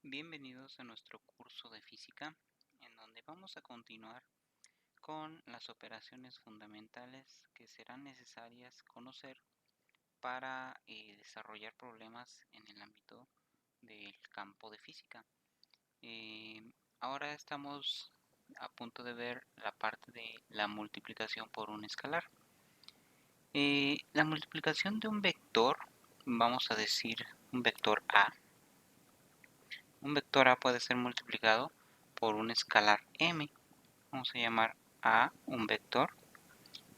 Bienvenidos a nuestro curso de física, en donde vamos a continuar con las operaciones fundamentales que serán necesarias conocer para desarrollar problemas en el ámbito del campo de física. Ahora estamos a punto de ver la parte de la multiplicación por un escalar. La multiplicación de un vector, vamos a decir un vector A. Un vector A puede ser multiplicado por un escalar m. Vamos a llamar A un vector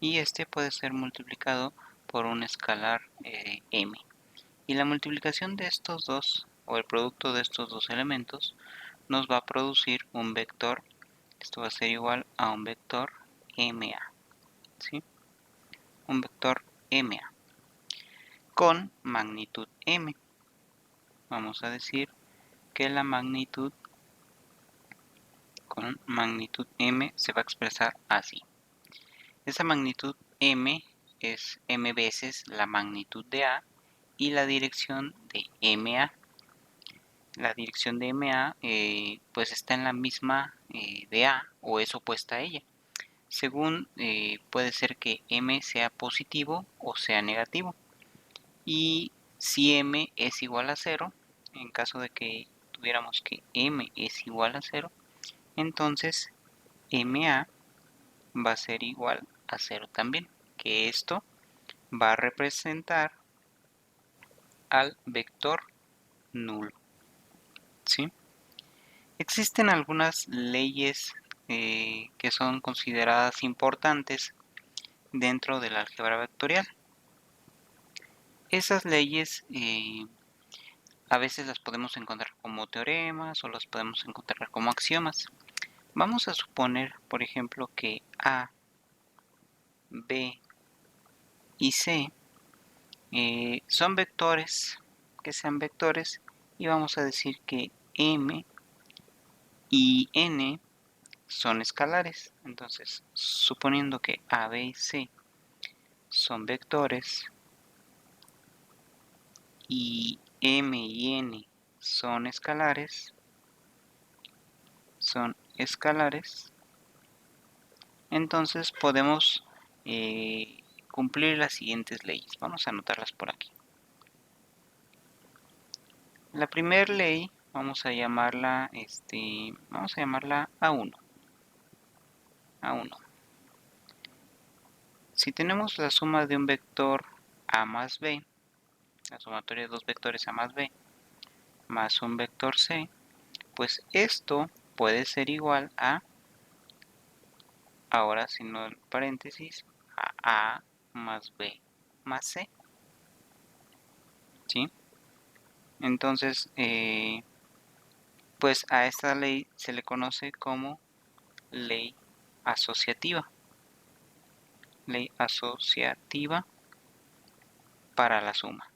y este puede ser multiplicado por un escalar m. Y la multiplicación de estos dos, o el producto de estos dos elementos, nos va a producir un vector. Esto va a ser igual a un vector ma, ¿sí? Un vector ma con magnitud m. Vamos a decir que la magnitud con magnitud m se va a expresar así. Esa magnitud m es m veces la magnitud de A y la dirección de MA. La dirección de MA pues está en la misma de A o es opuesta a ella. Según puede ser que m sea positivo o sea negativo. Y si m es igual a 0, en caso de que tuviéramos que m es igual a 0, entonces MA va a ser igual a 0 también, que esto va a representar al vector nulo, ¿sí? Existen algunas leyes que son consideradas importantes dentro del álgebra vectorial. Esas leyes a veces las podemos encontrar como teoremas o las podemos encontrar como axiomas. Vamos a suponer, por ejemplo, que A, B y C son vectores, que sean vectores, y vamos a decir que M y N son escalares. Entonces, suponiendo que A, B y C son vectores y M y N son escalares, entonces podemos cumplir las siguientes leyes. Vamos a anotarlas por aquí. La primera ley vamos a llamarla A1. A1. Si tenemos la suma de un vector A más B, la sumatoria de dos vectores A más B, más un vector C, pues esto puede ser igual a, ahora sin el paréntesis, a A más B más C, ¿sí? Entonces, pues a esta ley se le conoce como ley asociativa. Ley asociativa para la suma.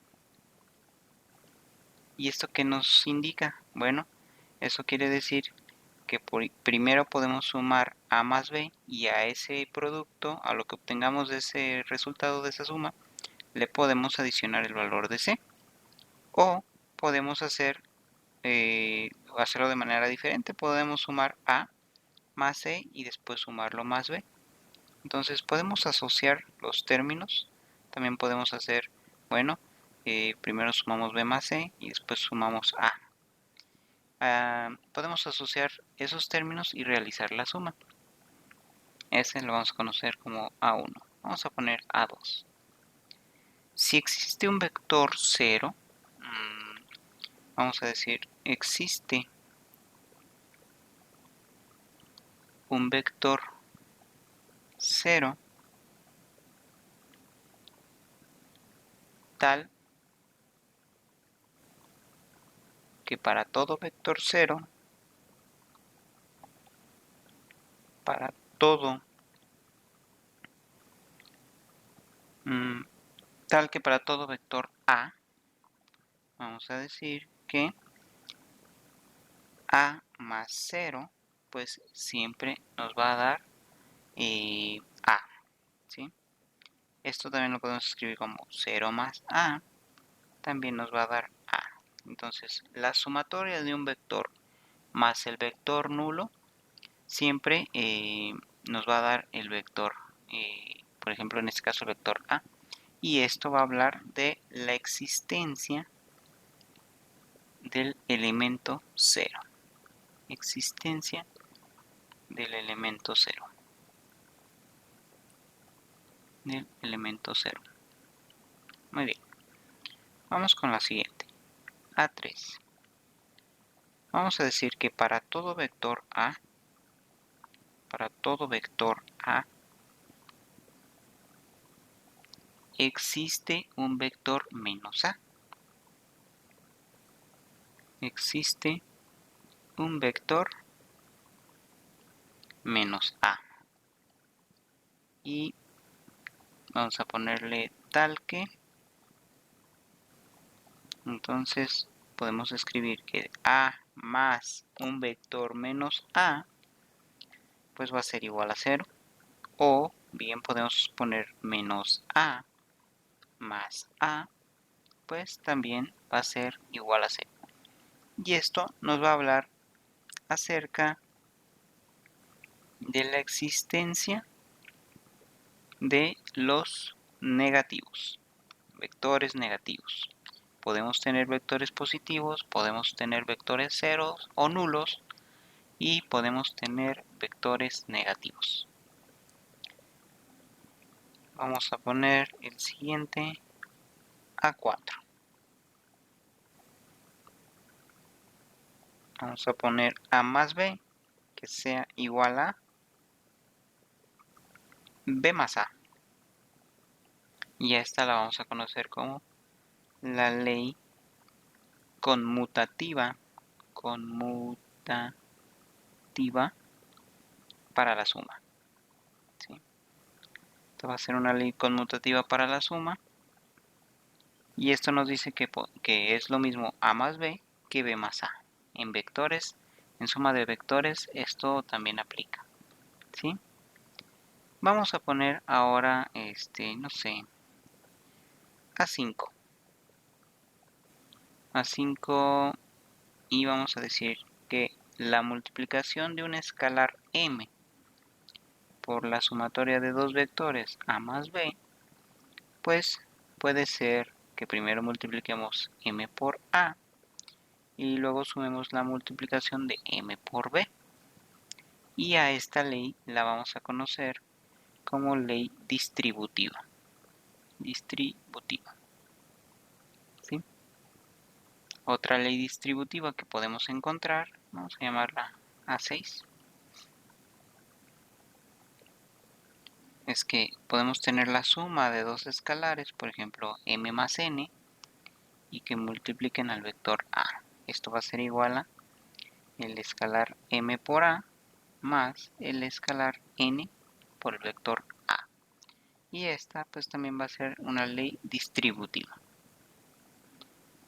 ¿Y esto qué nos indica? Bueno, eso quiere decir que primero podemos sumar A más B y a ese producto, a lo que obtengamos de ese resultado de esa suma, le podemos adicionar el valor de C. O podemos hacerlo de manera diferente. Podemos sumar A más C y después sumarlo más B. Entonces podemos asociar los términos. También podemos hacer, bueno, primero sumamos B más C y después sumamos A. Podemos asociar esos términos y realizar la suma. Ese lo vamos a conocer como A1. Vamos a poner A2. Si existe un vector 0, vamos a decir, existe un vector 0 tal que para todo vector 0, para todo, tal que para todo vector A, vamos a decir que A más 0, pues siempre nos va a dar A, ¿sí? Esto también lo podemos escribir como 0 más A, también nos va a dar A. Entonces, la sumatoria de un vector más el vector nulo siempre nos va a dar el vector, por ejemplo, en este caso el vector A. Y esto va a hablar de la existencia del elemento 0. Existencia del elemento 0. Del elemento 0. Muy bien. Vamos con la siguiente. A3. Vamos a decir que para todo vector A, existe un vector menos A. Existe un vector menos A. Y vamos a ponerle tal que. Entonces podemos escribir que A más un vector menos A pues va a ser igual a 0. O bien podemos poner menos A más A pues también va a ser igual a 0. Y esto nos va a hablar acerca de la existencia de los negativos, vectores negativos. Podemos tener vectores positivos, podemos tener vectores ceros o nulos y podemos tener vectores negativos. Vamos a poner el siguiente A4. Vamos a poner A más B que sea igual a B más A. Y esta la vamos a conocer como la ley conmutativa para la suma. ¿Sí? Esto va a ser una ley conmutativa para la suma. Y esto nos dice que es lo mismo A más B que B más A. En vectores, en suma de vectores, esto también aplica. ¿Sí? Vamos a poner ahora, no sé, A5. A5 y vamos a decir que la multiplicación de un escalar m por la sumatoria de dos vectores a más b, pues puede ser que primero multipliquemos m por a y luego sumemos la multiplicación de m por b. Y a esta ley la vamos a conocer como ley distributiva. ¿Sí? Otra ley distributiva que podemos encontrar, vamos a llamarla A6. Es que podemos tener la suma de dos escalares, por ejemplo m más n, y que multipliquen al vector a. Esto va a ser igual a el escalar m por a más el escalar n por el vector a. Y esta pues también va a ser una ley distributiva.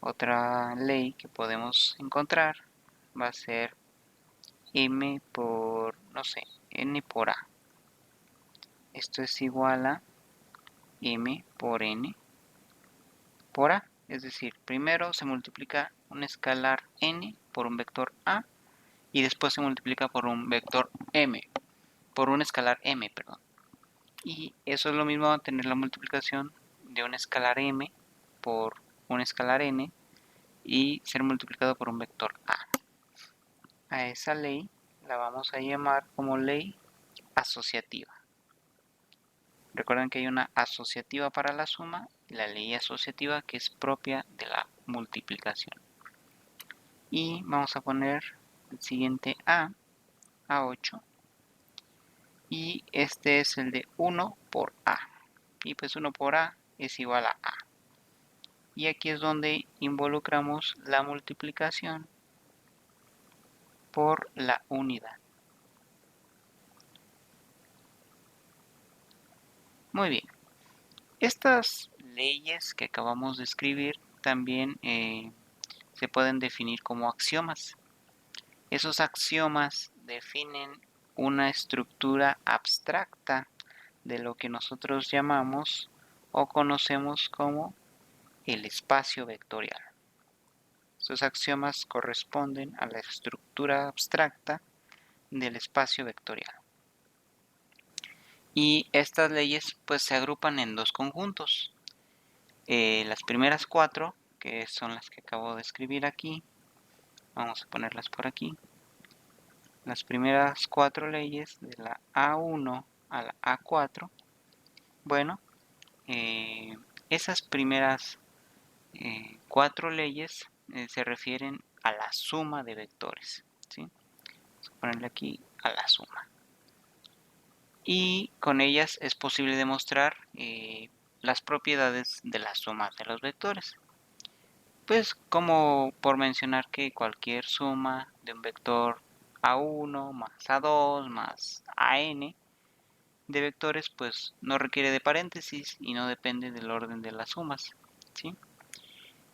Otra ley que podemos encontrar va a ser m por, no sé, n por a. Esto es igual a m por n por a. Es decir, primero se multiplica un escalar n por un vector a y después se multiplica por un vector m, por un escalar m, perdón. Y eso es lo mismo a tener la multiplicación de un escalar m por un escalar n y ser multiplicado por un vector a. A esa ley la vamos a llamar como ley asociativa. Recuerden que hay una asociativa para la suma y la ley asociativa que es propia de la multiplicación. Y vamos a poner el siguiente A8. Y este es el de 1 por A. Y pues 1 por A es igual a A. Y aquí es donde involucramos la multiplicación por la unidad. Muy bien. Estas leyes que acabamos de escribir también se pueden definir como axiomas. Esos axiomas definen una estructura abstracta de lo que nosotros llamamos o conocemos como el espacio vectorial. Estos axiomas corresponden a la estructura abstracta del espacio vectorial. Y estas leyes pues se agrupan en dos conjuntos. Las primeras 4, que son las que acabo de escribir aquí, vamos a ponerlas por aquí. Las primeras 4 leyes de la A1 a la A4, bueno, esas primeras 4 leyes se refieren a la suma de vectores, ¿sí? Vamos a ponerle aquí a la suma. Y con ellas es posible demostrar las propiedades de la suma de los vectores. Pues como por mencionar que cualquier suma de un vector A1 más A2 más AN de vectores pues no requiere de paréntesis y no depende del orden de las sumas, ¿sí?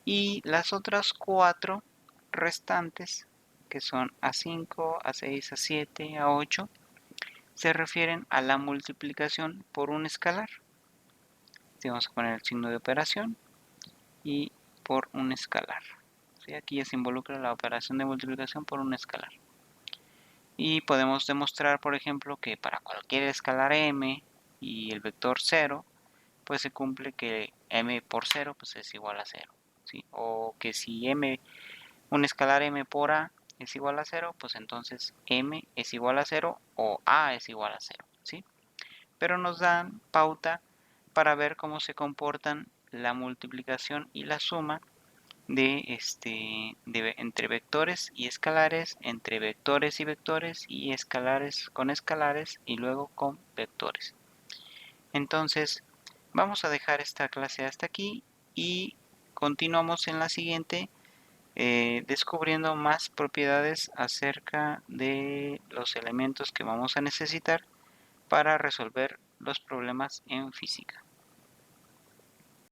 Y las otras 4 restantes, que son A5, A6, A7, A8, se refieren a la multiplicación por un escalar. Vamos a poner el signo de operación y por un escalar. ¿Sí? Aquí ya se involucra la operación de multiplicación por un escalar. Y podemos demostrar, por ejemplo, que para cualquier escalar m y el vector 0, pues se cumple que m por 0 pues es igual a 0. ¿Sí? O que si un escalar m por a es igual a 0, pues entonces m es igual a 0 o a es igual a 0. ¿Sí? Pero nos dan pauta para ver cómo se comportan la multiplicación y la suma entre vectores y escalares, entre vectores y escalares con escalares y luego con vectores. Entonces vamos a dejar esta clase hasta aquí y continuamos en la siguiente descubriendo más propiedades acerca de los elementos que vamos a necesitar para resolver los problemas en física.